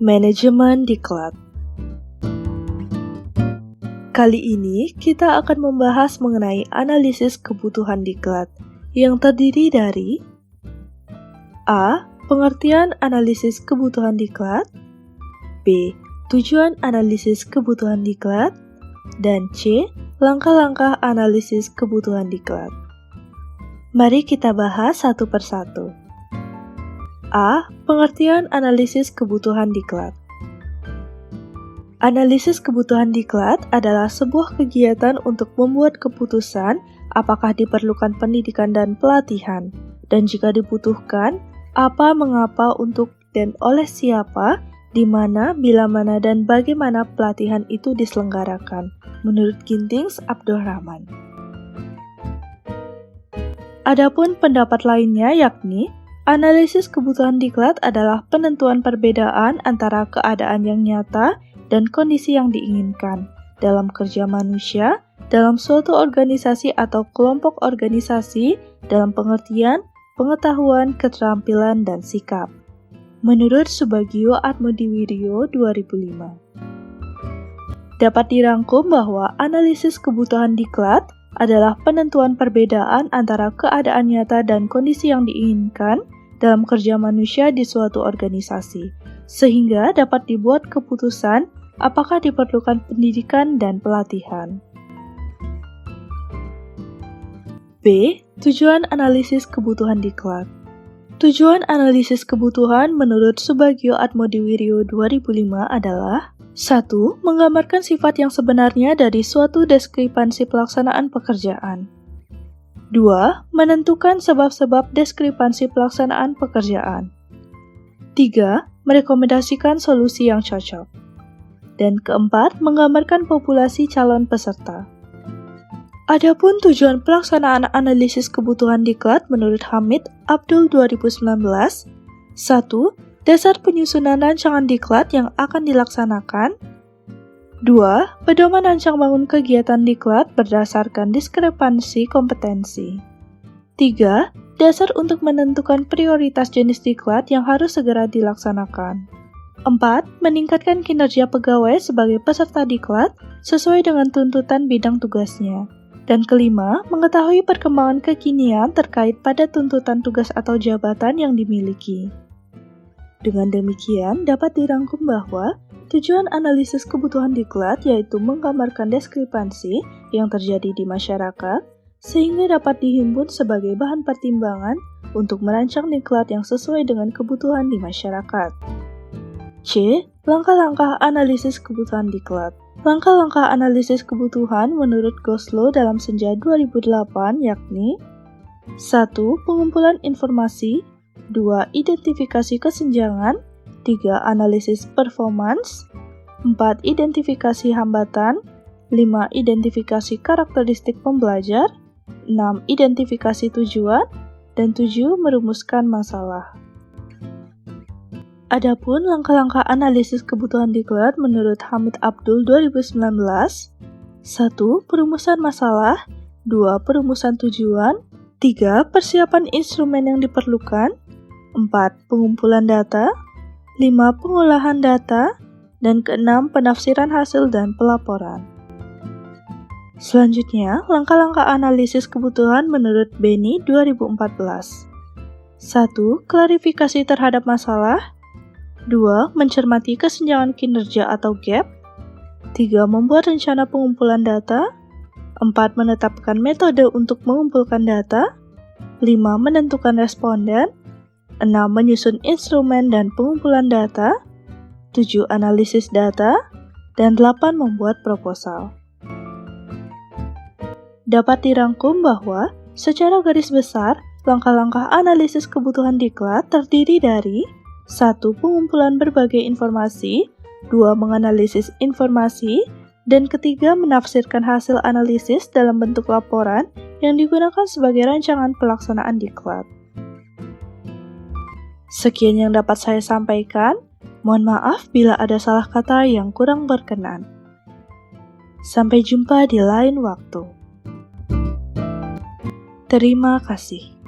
Manajemen diklat. Kali ini kita akan membahas mengenai analisis kebutuhan diklat yang terdiri dari A. Pengertian analisis kebutuhan diklat, B. Tujuan analisis kebutuhan diklat, dan C. Langkah-langkah analisis kebutuhan diklat. Mari kita bahas satu persatu. A. Pengertian analisis kebutuhan diklat. Analisis kebutuhan diklat adalah sebuah kegiatan untuk membuat keputusan apakah diperlukan pendidikan dan pelatihan, dan jika dibutuhkan, apa, mengapa, untuk, dan oleh siapa, di mana, bila mana, dan bagaimana pelatihan itu diselenggarakan, menurut Gintings Abdurrahman. Adapun pendapat lainnya yakni, analisis kebutuhan diklat adalah penentuan perbedaan antara keadaan yang nyata dan kondisi yang diinginkan dalam kerja manusia, dalam suatu organisasi atau kelompok organisasi, dalam pengertian, pengetahuan, keterampilan, dan sikap. Menurut Subagio Atmodiwiryo 2005. Dapat dirangkum bahwa analisis kebutuhan diklat adalah penentuan perbedaan antara keadaan nyata dan kondisi yang diinginkan dalam kerja manusia di suatu organisasi, sehingga dapat dibuat keputusan apakah diperlukan pendidikan dan pelatihan. B. Tujuan analisis kebutuhan diklat. Tujuan analisis kebutuhan menurut Subagio Atmodiwiryo 2005 adalah 1. Menggambarkan sifat yang sebenarnya dari suatu deskripansi pelaksanaan pekerjaan. 2. Menentukan sebab-sebab deskripansi pelaksanaan pekerjaan. 3. Merekomendasikan solusi yang cocok. Dan keempat, menggambarkan populasi calon peserta. Adapun tujuan pelaksanaan analisis kebutuhan diklat menurut Hamid Abdul 2019, 1. Dasar penyusunan rancangan diklat yang akan dilaksanakan. 2. Pedoman rancang bangun kegiatan diklat berdasarkan diskrepansi kompetensi. 3. Dasar untuk menentukan prioritas jenis diklat yang harus segera dilaksanakan. 4. Meningkatkan kinerja pegawai sebagai peserta diklat sesuai dengan tuntutan bidang tugasnya. Dan kelima, mengetahui perkembangan kekinian terkait pada tuntutan tugas atau jabatan yang dimiliki. Dengan demikian, dapat dirangkum bahwa tujuan analisis kebutuhan diklat yaitu menggambarkan deskripansi yang terjadi di masyarakat, sehingga dapat dihimpun sebagai bahan pertimbangan untuk merancang diklat yang sesuai dengan kebutuhan di masyarakat. C. Langkah-langkah analisis kebutuhan diklat. Langkah-langkah analisis kebutuhan menurut Goslow dalam Senja 2008 yakni 1. Pengumpulan informasi, 2. Identifikasi kesenjangan, 3. Analisis performance, 4. Identifikasi hambatan, 5. Identifikasi karakteristik pembelajar, 6. Identifikasi tujuan, dan 7. Merumuskan masalah. Adapun langkah-langkah analisis kebutuhan diklat menurut Hamid Abdul 2019, 1. Perumusan masalah, 2. Perumusan tujuan, 3. Persiapan instrumen yang diperlukan, 4. Pengumpulan data, 5. Pengolahan data, dan ke-6. Penafsiran hasil dan pelaporan. Selanjutnya, langkah-langkah analisis kebutuhan menurut Beni 2014. 1. Klarifikasi terhadap masalah, 2. Mencermati kesenjangan kinerja atau gap, 3. Membuat rencana pengumpulan data, 4. Menetapkan metode untuk mengumpulkan data, 5. Menentukan responden, 6. Menyusun instrumen dan pengumpulan data, 7. Analisis data, dan 8. Membuat proposal. Dapat dirangkum bahwa, secara garis besar, langkah-langkah analisis kebutuhan diklat terdiri dari 1. Pengumpulan berbagai informasi, 2. Menganalisis informasi, dan ketiga menafsirkan hasil analisis dalam bentuk laporan yang digunakan sebagai rancangan pelaksanaan diklat. Sekian yang dapat saya sampaikan, mohon maaf bila ada salah kata yang kurang berkenan. Sampai jumpa di lain waktu. Terima kasih.